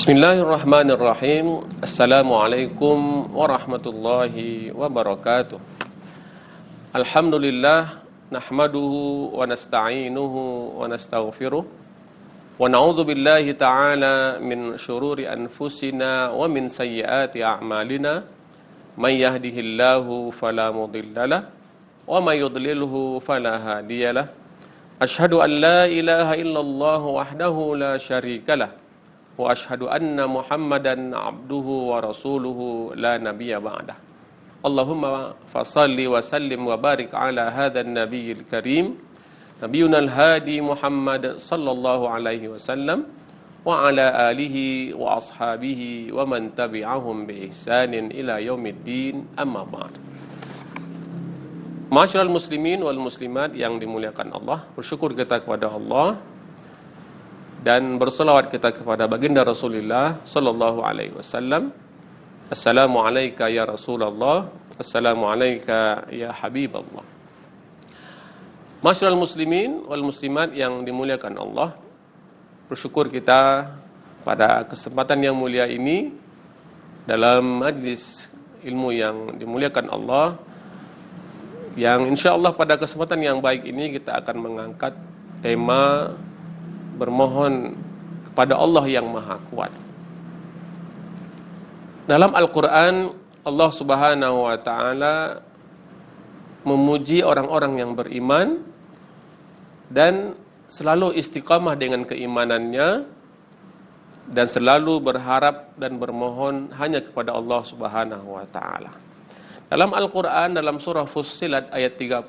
Bismillahirrahmanirrahim. Assalamualaikum warahmatullahi wabarakatuh. Alhamdulillah nahmaduhu wa nasta'inuhu wa nastaghfiruh wa na'udzu billahi ta'ala min syururi anfusina wa min sayyiati a'malina. May yahdihillahu fala mudhillalah wa may yudlilhu fala hadiyalah. Asyhadu an la ilaha illallah wahdahu la syarikalah wa ashhadu anna Muhammadan abduhu wa rasuluhu la nabiyya ba'dah. Allahumma fasalli wa sallim wa barik ala hadzal nabiyil karim nabiyunal hadi Muhammad sallallahu alaihi wasallam wa ala alihi wa ashabihi wa man tabi'ahum bi ihsanin ila yaumiddin, amma ba'd. Masyiral muslimin wal muslimat yang dimuliakan Allah, bersyukur kita kepada Allah dan berselawat kita kepada baginda Rasulullah sallallahu alaihi wasallam. Assalamu alayka ya Rasulullah, assalamu alayka ya Habiballah. Masyiral muslimin wal muslimat yang dimuliakan Allah, bersyukur kita pada kesempatan yang mulia ini dalam majlis ilmu yang dimuliakan Allah, yang insyaallah pada kesempatan yang baik ini kita akan mengangkat tema bermohon kepada Allah yang Maha Kuat. Dalam Al-Quran, Allah Subhanahu wa Ta'ala memuji orang-orang yang beriman dan selalu istiqamah dengan keimanannya dan selalu berharap dan bermohon hanya kepada Allah Subhanahu wa Ta'ala. Dalam Al-Quran, dalam surah Fussilat ayat 30,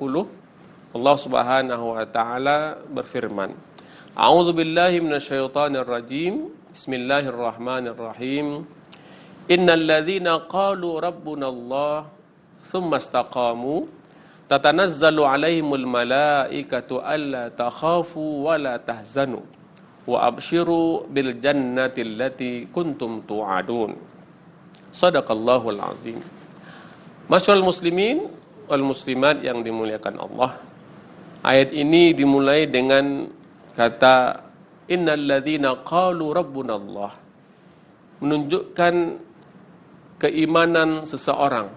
Allah Subhanahu wa Ta'ala berfirman, A'udzu billahi minasyaitonir rajim. Bismillahirrahmanirrahim. Innal ladzina qalu rabbunallah tsumma istaqamu tatanazzalu 'alaihimul malaikatu alla takhafu wa la tahzanu wa abshiru bil jannati allati kuntum tu'adun. Shadaqallahul azim. Masyiral muslimin wal muslimat yang dimuliakan Allah. Ayat ini dimulai dengan kata innal ladzina qalu rabbunallah, menunjukkan keimanan seseorang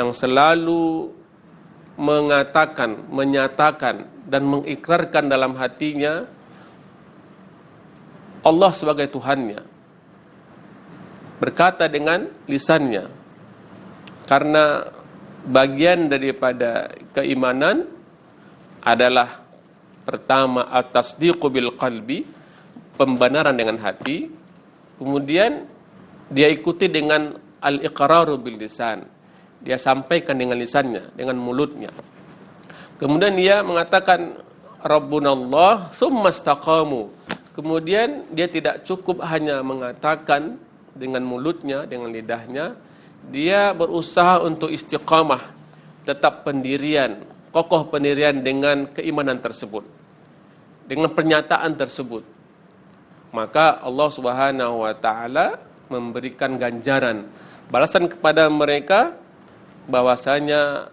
yang selalu mengatakan, menyatakan dan mengikrarkan dalam hatinya Allah sebagai Tuhannya, berkata dengan lisannya, karena bagian daripada keimanan adalah pertama at-tasdiqu bil qalbi, pembenaran dengan hati, kemudian dia ikuti dengan al-iqraru bil lisan, dia sampaikan dengan lisannya, dengan mulutnya. Kemudian dia mengatakan rabbunallah tsumma istaqamu. Kemudian dia tidak cukup hanya mengatakan dengan mulutnya, dengan lidahnya, dia berusaha untuk istiqamah, tetap pendirian, kokoh pendirian dengan keimanan tersebut, dengan pernyataan tersebut. Maka Allah Subhanahu wa Ta'ala memberikan ganjaran, balasan kepada mereka, bahwasanya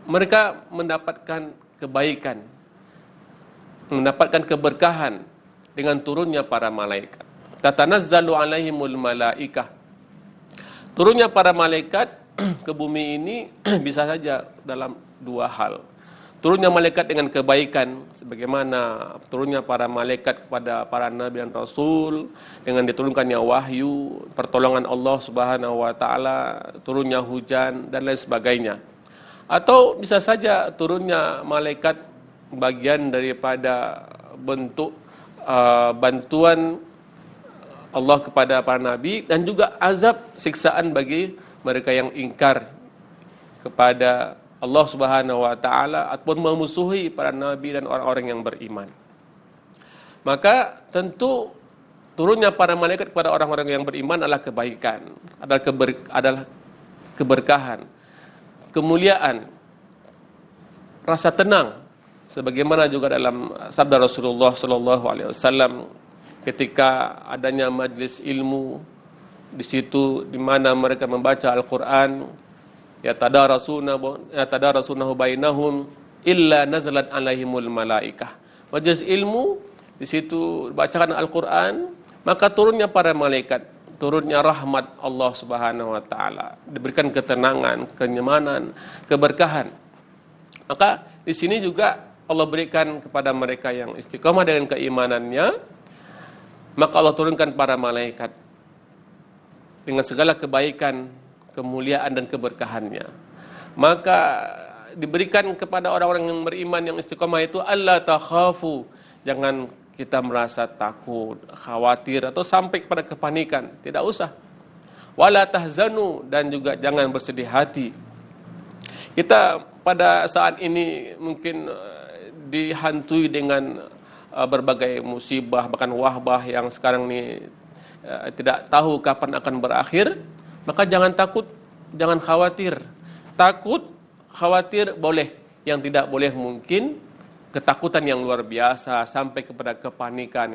mereka mendapatkan kebaikan, mendapatkan keberkahan dengan turunnya para malaikat. Tatanazzalu 'alaihimul malaikah. Turunnya para malaikat ke bumi ini bisa saja dalam dua hal. Turunnya malaikat dengan kebaikan, sebagaimana turunnya para malaikat kepada para nabi dan rasul dengan diturunkannya wahyu, pertolongan Allah Subhanahu wa Ta'ala, turunnya hujan dan lain sebagainya. Atau bisa saja turunnya malaikat bagian daripada bentuk bantuan Allah kepada para nabi, dan juga azab, siksaan bagi mereka yang ingkar kepada Allah Subhanahu wa Ta'ala ataupun memusuhi para nabi dan orang-orang yang beriman. Maka tentu turunnya para malaikat kepada orang-orang yang beriman adalah kebaikan, adalah keberkahan, kemuliaan, rasa tenang, sebagaimana juga dalam sabda Rasulullah sallallahu alaihi wasallam ketika adanya majlis ilmu di situ di mana mereka membaca Al-Qur'an, yatadarasunahu bainahum illa nazalat alaihimul malaikah. Majlis ilmu di situ bacakan Al-Qur'an, maka turunnya para malaikat, turunnya rahmat Allah Subhanahu wa taala, diberikan ketenangan, kenyamanan, keberkahan. Maka di sini juga Allah berikan kepada mereka yang istiqamah dengan keimanannya, maka Allah turunkan para malaikat dengan segala kebaikan, kemuliaan dan keberkahannya. Maka diberikan kepada orang-orang yang beriman yang istiqamah itu, alla takhafu, jangan kita merasa takut, khawatir atau sampai kepada kepanikan, tidak usah. Wala tahzanu, dan juga jangan bersedih hati. Kita pada saat ini mungkin dihantui dengan berbagai musibah, bahkan wabah yang sekarang ini tidak tahu kapan akan berakhir. Maka jangan takut, jangan khawatir. Takut, khawatir boleh, yang tidak boleh mungkin ketakutan yang luar biasa sampai kepada kepanikan.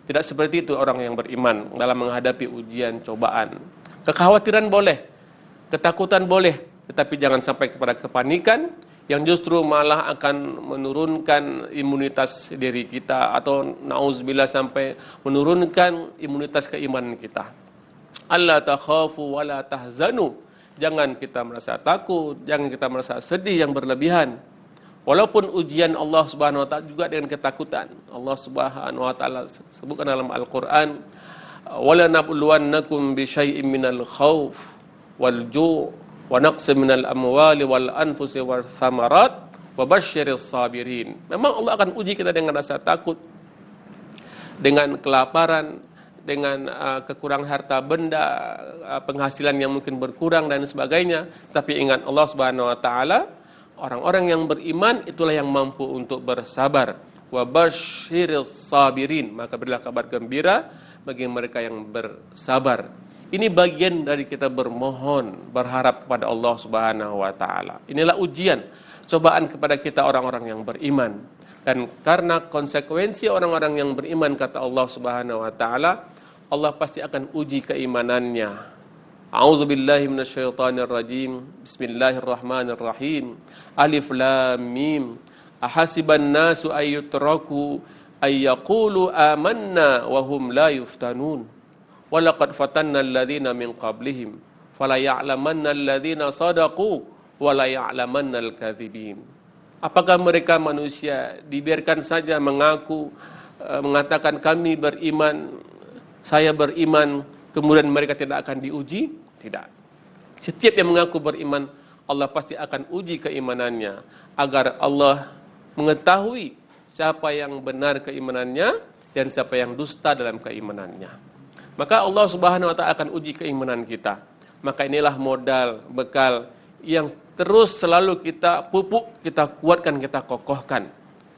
Tidak seperti itu orang yang beriman dalam menghadapi ujian, cobaan. Kekhawatiran boleh, ketakutan boleh, tetapi jangan sampai kepada kepanikan yang justru malah akan menurunkan imunitas diri kita, atau nauzubillah sampai menurunkan imunitas keimanan kita. Alla takhafu wa la tahzanu, jangan kita merasa takut, jangan kita merasa sedih yang berlebihan. Walaupun ujian Allah Subhanahu wa taala juga dengan ketakutan. Allah Subhanahu wa taala sebutkan dalam Al-Qur'an, "Wala nabluwannakum bi syai'in minal khauf wal ju' wa naqsin minal amwali wal anfusi was thamarat wa basyiris sabirin." Memang Allah akan uji kita dengan rasa takut, dengan kelaparan, dengan kekurangan harta benda, penghasilan yang mungkin berkurang dan sebagainya. Tapi ingat, Allah Subhanahu wa taala, orang-orang yang beriman itulah yang mampu untuk bersabar. Wa basyiris sabirin, maka berilah kabar gembira bagi mereka yang bersabar. Ini bagian dari kita bermohon, berharap kepada Allah Subhanahu wa taala. Inilah ujian, cobaan kepada kita orang-orang yang beriman. Dan karena konsekuensi orang-orang yang beriman, kata Allah Subhanahu wa taala, Allah pasti akan uji keimanannya. A'udzubillahi minasyaitonir rajim. Bismillahirrahmanirrahim. Alif lam mim. Ahasiban nasu ayyutraku ayyaqulu amanna wa hum la yuftanun. Walaqad fatanna alladhina min qablihim fala ya'lamanna alladhina sadaqu wa la ya'lamanna al-kadzibin. Apakah mereka manusia dibiarkan saja mengaku, mengatakan kami beriman, saya beriman, kemudian mereka tidak akan diuji? Tidak. Setiap yang mengaku beriman, Allah pasti akan uji keimanannya, agar Allah mengetahui siapa yang benar keimanannya dan siapa yang dusta dalam keimanannya. Maka Allah Subhanahu wa taala akan uji keimanan kita. Maka inilah modal, bekal yang terus selalu kita pupuk, kita kuatkan, kita kokohkan.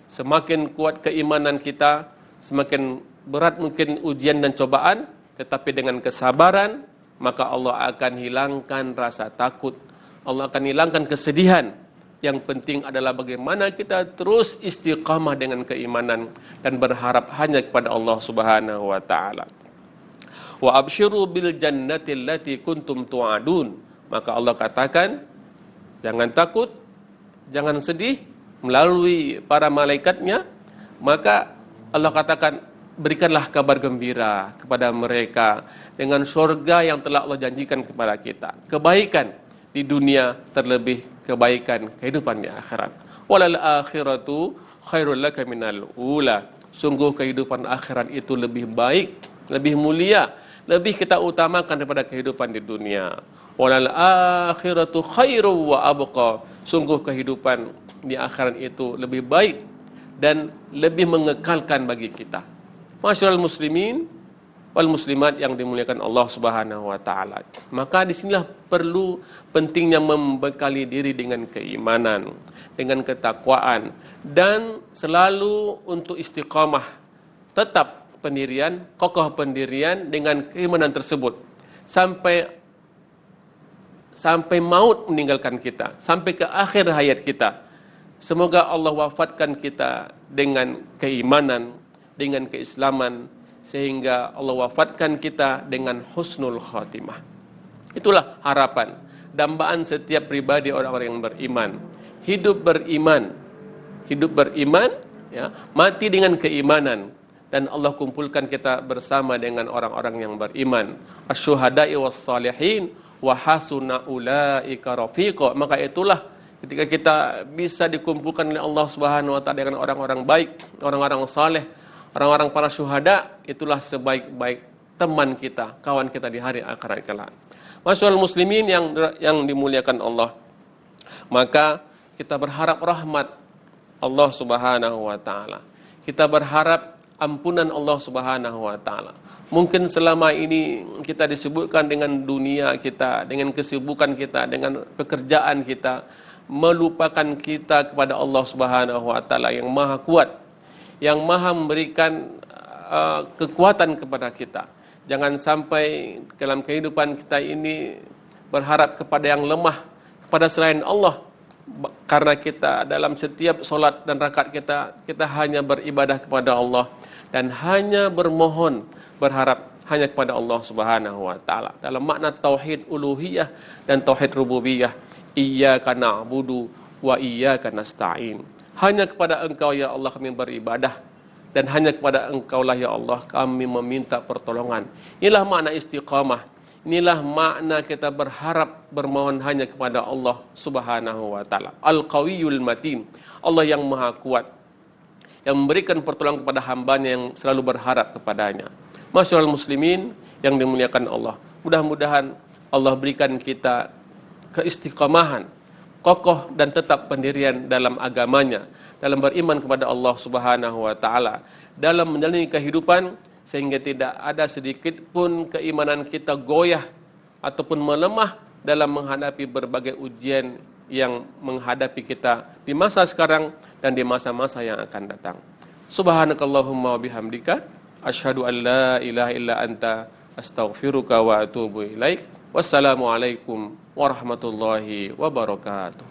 Semakin kuat keimanan kita, semakin berat mungkin ujian dan cobaan, tetapi dengan kesabaran, maka Allah akan hilangkan rasa takut. Allah akan hilangkan kesedihan. Yang penting adalah bagaimana kita terus istiqamah dengan keimanan dan berharap hanya kepada Allah Subhanahu wa taala. Wa absyiru bil jannati allati kuntum tu'adun. Maka Allah katakan, jangan takut, jangan sedih, melalui para malaikatnya. Maka Allah katakan, berikanlah kabar gembira kepada mereka dengan surga yang telah Allah janjikan kepada kita. Kebaikan di dunia, terlebih kebaikan kehidupan di akhirat. Walal akhiratu khairul laka minal ula. Sungguh kehidupan akhirat itu lebih baik, lebih mulia, lebih kita utamakan daripada kehidupan di dunia. Walal akhiratu khairu wa abqa. Sungguh kehidupan di akhirat itu lebih baik dan lebih mengekalkan bagi kita. Masyaallah muslimin wal muslimat yang dimuliakan Allah Subhanahu wa taala. Maka disinilah perlu pentingnya membekali diri dengan keimanan, dengan ketakwaan, dan selalu untuk istiqamah, tetap pendirian, kokoh pendirian dengan keimanan tersebut sampai maut meninggalkan kita, sampai ke akhir hayat kita. Semoga Allah wafatkan kita dengan keimanan, dengan keislaman, sehingga Allah wafatkan kita dengan husnul khatimah. Itulah harapan, dambaan setiap pribadi orang-orang yang beriman. Hidup beriman, ya, mati dengan keimanan. dan Allah kumpulkan kita bersama dengan orang-orang yang beriman. Asy-syuhada'i was-shalihin wa hasuna ulaika rafiqa. Maka itulah ketika kita bisa dikumpulkan oleh Allah Subhanahu wa taala dengan orang-orang baik, orang-orang saleh, orang-orang para syuhada, itulah sebaik-baik teman kita, kawan kita di hari akhirat kelak. Masyaallah muslimin yang dimuliakan Allah. Maka kita berharap rahmat Allah Subhanahu wa taala. Kita berharap ampunan Allah Subhanahu wa taala. Mungkin selama ini kita disibukkan dengan dunia kita, dengan kesibukan kita, dengan pekerjaan kita, melupakan kita kepada Allah Subhanahu wa taala yang Maha Kuat, yang Maha memberikan kekuatan kepada kita. Jangan sampai dalam kehidupan kita ini berharap kepada yang lemah, kepada selain Allah. Karena kita dalam setiap solat dan rakaat kita hanya beribadah kepada Allah dan hanya bermohon, berharap hanya kepada Allah Subhanahu wa taala. Dalam makna tauhid uluhiyah dan tauhid rububiyah, iyyaka na'budu wa iyyaka nasta'in. Hanya kepada Engkau ya Allah kami beribadah dan hanya kepada Engkau lah ya Allah kami meminta pertolongan. Inilah makna istiqamah. Inilah makna kita berharap bermohon hanya kepada Allah Subhanahu wa taala. Al-Qawiyul Matin. Allah yang Maha Kuat, yang memberikan pertolongan kepada hambanya yang selalu berharap kepadanya. Masyaallah muslimin yang dimuliakan Allah. Mudah-mudahan Allah berikan kita keistiqamahan, kokoh dan tetap pendirian dalam agamanya, dalam beriman kepada Allah Subhanahu wa taala, dalam menjalani kehidupan sehingga tidak ada sedikit pun keimanan kita goyah ataupun melemah dalam menghadapi berbagai ujian yang menghadapi kita di masa sekarang dan di masa-masa yang akan datang. Subhanakallahumma wa bihamdika asyhadu an la ilaha illa anta astaghfiruka wa atubu ilaik. Wassalamualaikum warahmatullahi wabarakatuh.